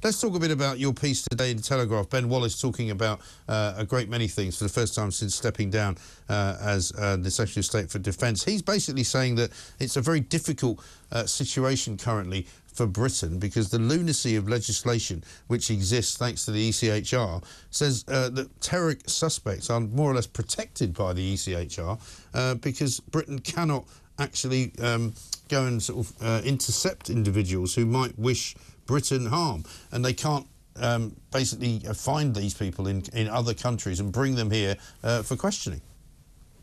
Let's talk a bit about your piece today in the Telegraph. Ben Wallace talking about a great many things for the first time since stepping down as the Secretary of State for Defence. He's basically saying that it's a very difficult situation currently for Britain because the lunacy of legislation which exists thanks to the ECHR says that terror suspects are more or less protected by the ECHR because Britain cannot actually go and sort of intercept individuals who might wish Britain harm, and they can't basically find these people in other countries and bring them here for questioning.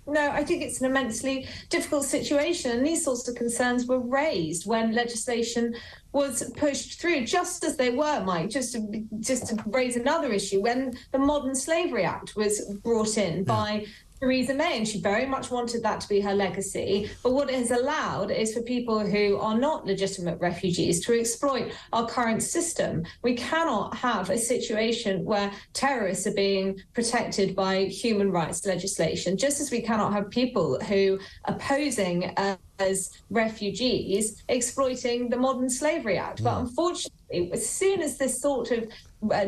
No, I think it's an immensely difficult situation, and these sorts of concerns were raised when legislation was pushed through, just as they were, Mike, just to raise another issue, when the Modern Slavery Act was brought in by Theresa May, and she very much wanted that to be her legacy. But what it has allowed is for people who are not legitimate refugees to exploit our current system. We cannot have a situation where terrorists are being protected by human rights legislation, just as we cannot have people who are posing as refugees exploiting the Modern Slavery Act. But unfortunately, as soon as this sort of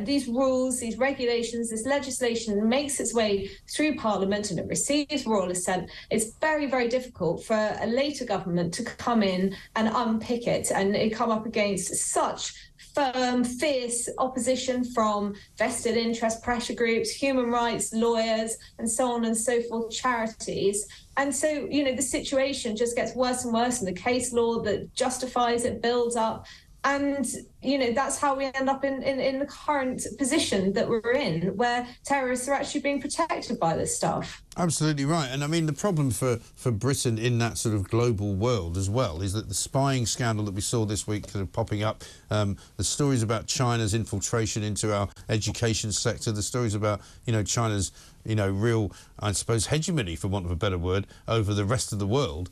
these rules, these regulations, this legislation makes its way through Parliament and it receives royal assent, it's very, very difficult for a later government to come in and unpick it and come up against such firm, fierce opposition from vested interest pressure groups, human rights lawyers, and so on and so forth, charities. And so, you know, the situation just gets worse and worse, and the case law that justifies it builds up. And, you know, that's how we end up in the current position that we're in, where terrorists are actually being protected by this stuff. Absolutely right. And I mean, the problem for Britain in that sort of global world as well is that the spying scandal that we saw this week kind of popping up, the stories about China's infiltration into our education sector, the stories about, you know, China's, you know, real, I suppose, hegemony, for want of a better word, over the rest of the world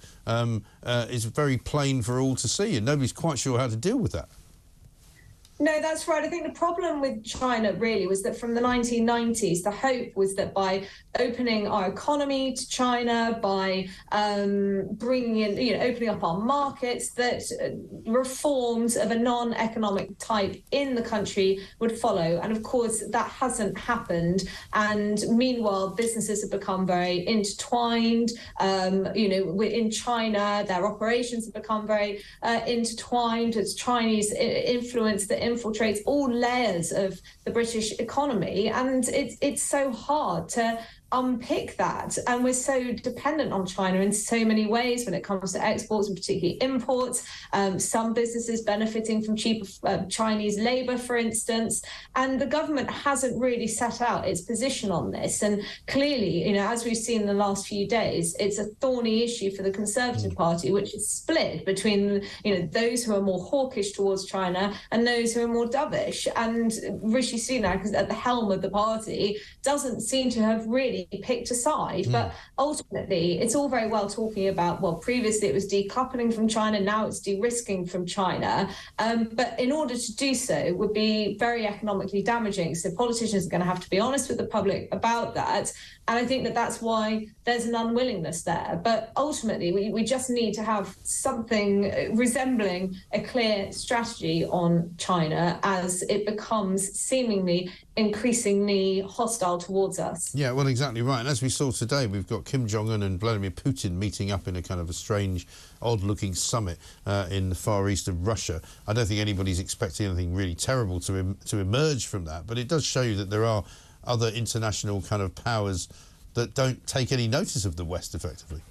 is very plain for all to see, and nobody's quite sure how to deal with that. No, that's right. I think the problem with China really was that from the 1990s, the hope was that by opening our economy to China, by bringing in, you know, opening up our markets, that reforms of a non-economic type in the country would follow. And of course, that hasn't happened. And meanwhile, businesses have become very intertwined. You know, in China, their operations have become very intertwined. It's Chinese influence that infiltrates all layers of the British economy, and it's so hard to unpick that. And we're so dependent on China in so many ways when it comes to exports and particularly imports. Some businesses benefiting from cheaper Chinese labour, for instance. And the government hasn't really set out its position on this. And clearly, you know, as we've seen in the last few days, it's a thorny issue for the Conservative Party, which is split between, you know, those who are more hawkish towards China and those who are more dovish. And Rishi Sunak, at the helm of the party, doesn't seem to have really picked a side. But ultimately, it's all very well talking about, well, previously it was decoupling from China, now it's de-risking from China. But in order to do so would be very economically damaging. So politicians are going to have to be honest with the public about that. And I think that that's why there's an unwillingness there. But ultimately, we just need to have something resembling a clear strategy on China as it becomes seemingly increasingly hostile towards us. Yeah, well, exactly right. And as we saw today, we've got Kim Jong-un and Vladimir Putin meeting up in a kind of a strange, odd-looking summit in the far east of Russia. I don't think anybody's expecting anything really terrible to emerge from that, but it does show you that there are other international kind of powers that don't take any notice of the West, effectively.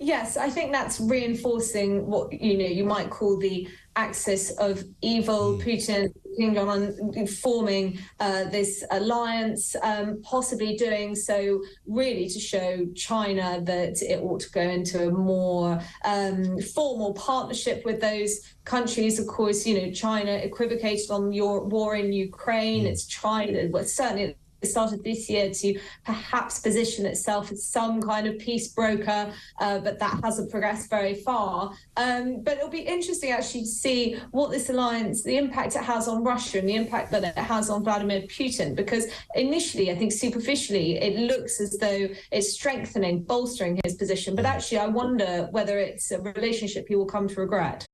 Yes, I think that's reinforcing what, you know, you might call the axis of evil. Putin, Kim Jong-un forming this alliance, possibly doing so really to show China that it ought to go into a more formal partnership with those countries. Of course, you know, China equivocated on your war in Ukraine. It's China, well, certainly it started this year to perhaps position itself as some kind of peace broker, but that hasn't progressed very far. But it'll be interesting actually to see what this alliance, the impact it has on Russia and the impact that it has on Vladimir Putin, because initially, I think superficially, it looks as though it's strengthening, bolstering his position. But actually, I wonder whether it's a relationship he will come to regret.